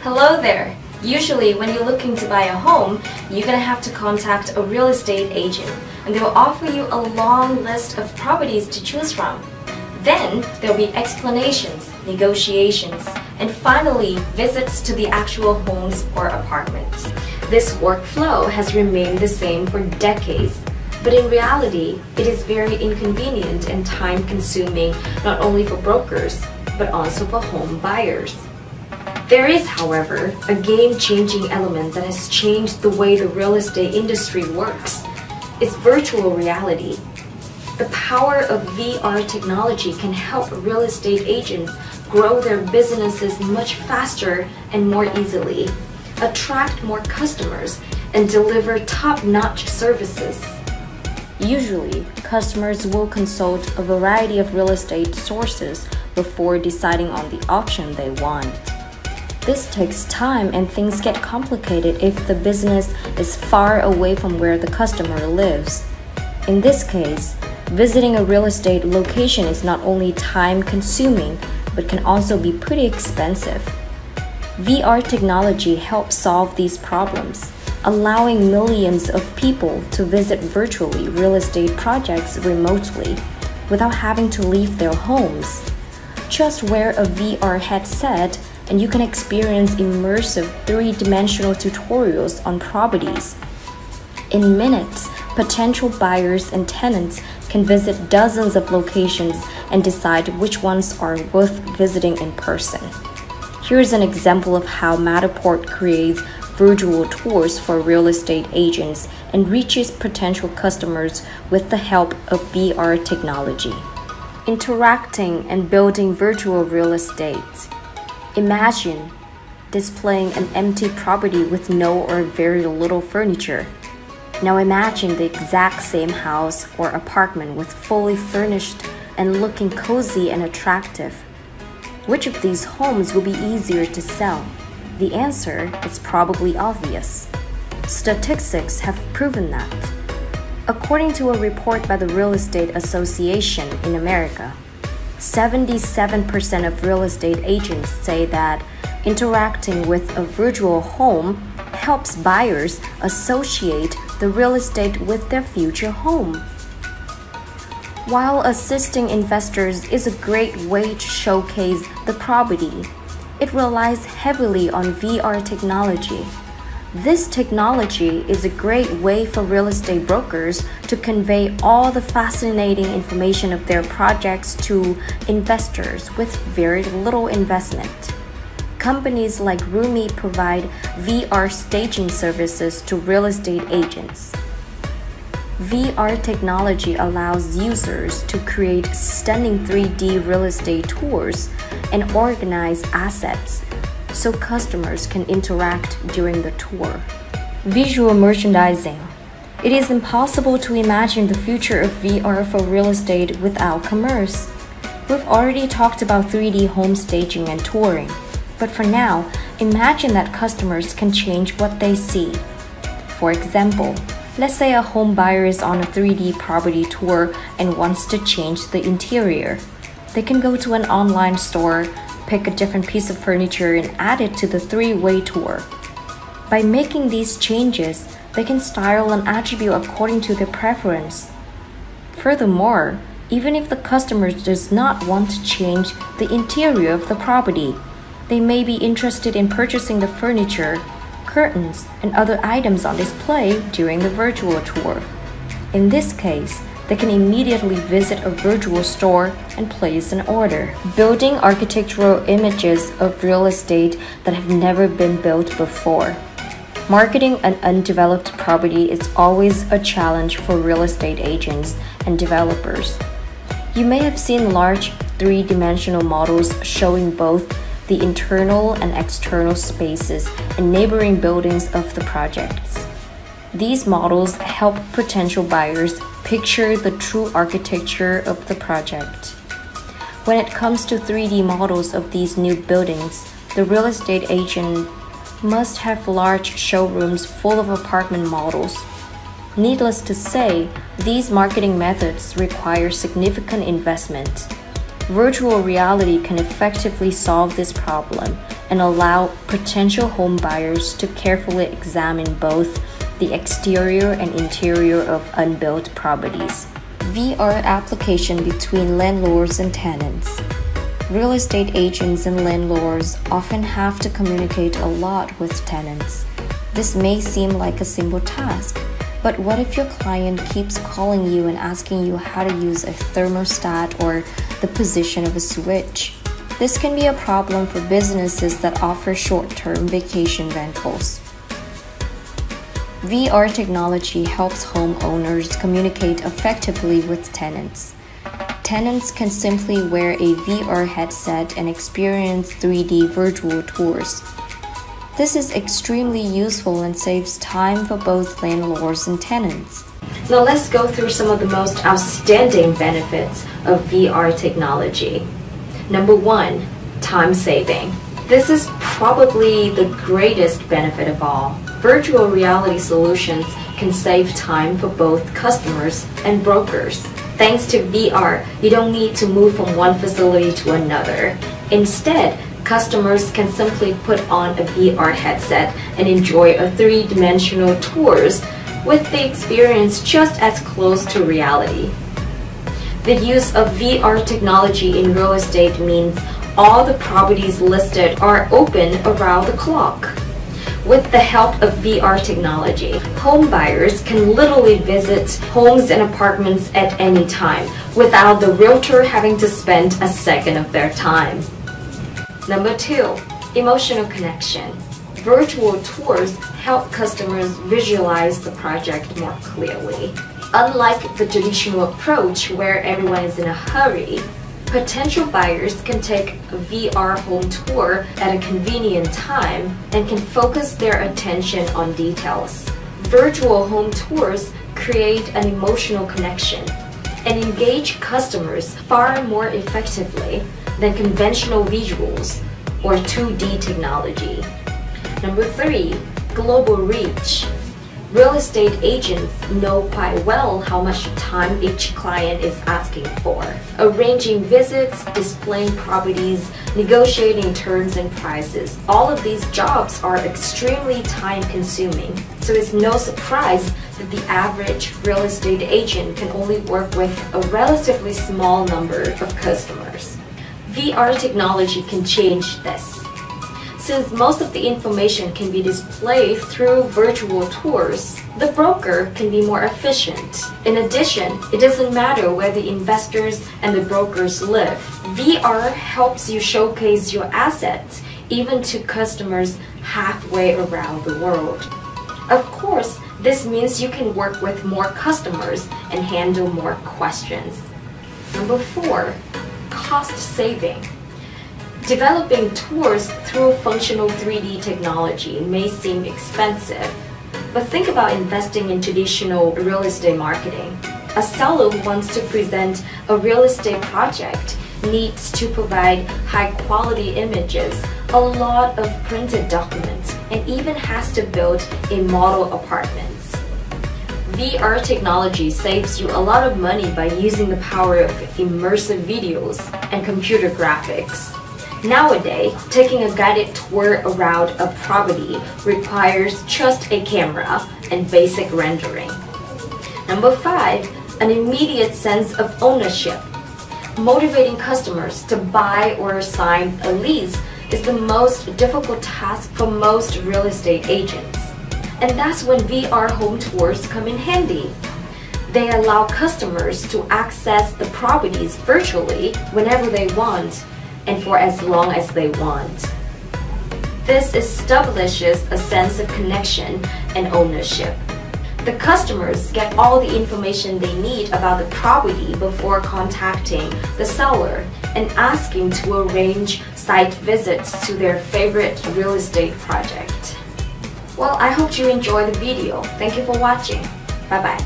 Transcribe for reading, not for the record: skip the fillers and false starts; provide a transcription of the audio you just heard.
Hello there! Usually when you're looking to buy a home, you're gonna have to contact a real estate agent and they will offer you a long list of properties to choose from. Then there'll be explanations, negotiations, and finally visits to the actual homes or apartments. This workflow has remained the same for decades, but in reality, it is very inconvenient and time-consuming not only for brokers, but also for home buyers. There is, however, a game-changing element that has changed the way the real estate industry works. It's virtual reality. The power of VR technology can help real estate agents grow their businesses much faster and more easily, attract more customers, and deliver top-notch services. Usually, customers will consult a variety of real estate sources before deciding on the option they want. This takes time and things get complicated if the business is far away from where the customer lives. In this case, visiting a real estate location is not only time-consuming, but can also be pretty expensive. VR technology helps solve these problems, allowing millions of people to visit virtually real estate projects remotely without having to leave their homes. Just wear a VR headset and you can experience immersive three-dimensional tutorials on properties. In minutes, potential buyers and tenants can visit dozens of locations and decide which ones are worth visiting in person. Here's an example of how Matterport creates virtual tours for real estate agents and reaches potential customers with the help of VR technology. Interacting and building virtual real estate. Imagine displaying an empty property with no or very little furniture. Now imagine the exact same house or apartment with fully furnished and looking cozy and attractive. Which of these homes will be easier to sell? The answer is probably obvious. Statistics have proven that. According to a report by the Real Estate Association in America, 77% of real estate agents say that interacting with a virtual home helps buyers associate the real estate with their future home. While assisting investors is a great way to showcase the property, it relies heavily on VR technology. This technology is a great way for real estate brokers to convey all the fascinating information of their projects to investors with very little investment. Companies like Roomy provide VR staging services to real estate agents. VR technology allows users to create stunning 3D real estate tours and organize assets so customers can interact during the tour. Visual merchandising. It is impossible to imagine the future of VR for real estate without commerce. We've already talked about 3D home staging and touring, but for now, imagine that customers can change what they see. For example, let's say a home buyer is on a 3D property tour and wants to change the interior. They can go to an online store, pick a different piece of furniture and add it to the three-way tour. By making these changes, they can style an attribute according to their preference. Furthermore, even if the customer does not want to change the interior of the property, they may be interested in purchasing the furniture, curtains, and other items on display during the virtual tour. In this case, they can immediately visit a virtual store and place an order. Building architectural images of real estate that have never been built before. Marketing an undeveloped property is always a challenge for real estate agents and developers. You may have seen large three-dimensional models showing both the internal and external spaces and neighboring buildings of the projects. These models help potential buyers picture the true architecture of the project. When it comes to 3D models of these new buildings, the real estate agent must have large showrooms full of apartment models. Needless to say, these marketing methods require significant investment. Virtual reality can effectively solve this problem and allow potential home buyers to carefully examine both the exterior and interior of unbuilt properties. VR application between landlords and tenants. Real estate agents and landlords often have to communicate a lot with tenants. This may seem like a simple task, but what if your client keeps calling you and asking you how to use a thermostat or the position of a switch? This can be a problem for businesses that offer short-term vacation rentals. VR technology helps homeowners communicate effectively with tenants. Tenants can simply wear a VR headset and experience 3D virtual tours. This is extremely useful and saves time for both landlords and tenants. Now let's go through some of the most outstanding benefits of VR technology. Number 1, time saving. This is probably the greatest benefit of all. Virtual reality solutions can save time for both customers and brokers. Thanks to VR, you don't need to move from one facility to another. Instead, customers can simply put on a VR headset and enjoy a three-dimensional tours with the experience just as close to reality. The use of VR technology in real estate means all the properties listed are open around the clock. With the help of VR technology, home buyers can literally visit homes and apartments at any time without the realtor having to spend a second of their time. Number 2, emotional connection. Virtual tours help customers visualize the project more clearly. Unlike the traditional approach where everyone is in a hurry, potential buyers can take a VR home tour at a convenient time and can focus their attention on details. Virtual home tours create an emotional connection and engage customers far more effectively than conventional visuals or 2D technology. Number 3, global reach. Real estate agents know quite well how much time each client is asking for. Arranging visits, displaying properties, negotiating terms and prices. All of these jobs are extremely time-consuming, so it's no surprise that the average real estate agent can only work with a relatively small number of customers. VR technology can change this. Since most of the information can be displayed through virtual tours, the broker can be more efficient. In addition, it doesn't matter where the investors and the brokers live. VR helps you showcase your assets even to customers halfway around the world. Of course, this means you can work with more customers and handle more questions. Number 4, cost saving. Developing tours through functional 3D technology may seem expensive, but think about investing in traditional real estate marketing. A seller who wants to present a real estate project needs to provide high-quality images, a lot of printed documents, and even has to build a model apartments. VR technology saves you a lot of money by using the power of immersive videos and computer graphics. Nowadays, taking a guided tour around a property requires just a camera and basic rendering. Number 5, an immediate sense of ownership. Motivating customers to buy or sign a lease is the most difficult task for most real estate agents. And that's when VR home tours come in handy. They allow customers to access the properties virtually whenever they want and for as long as they want. This establishes a sense of connection and ownership. The customers get all the information they need about the property before contacting the seller and asking to arrange site visits to their favorite real estate project. Well, I hope you enjoyed the video. Thank you for watching. Bye-bye.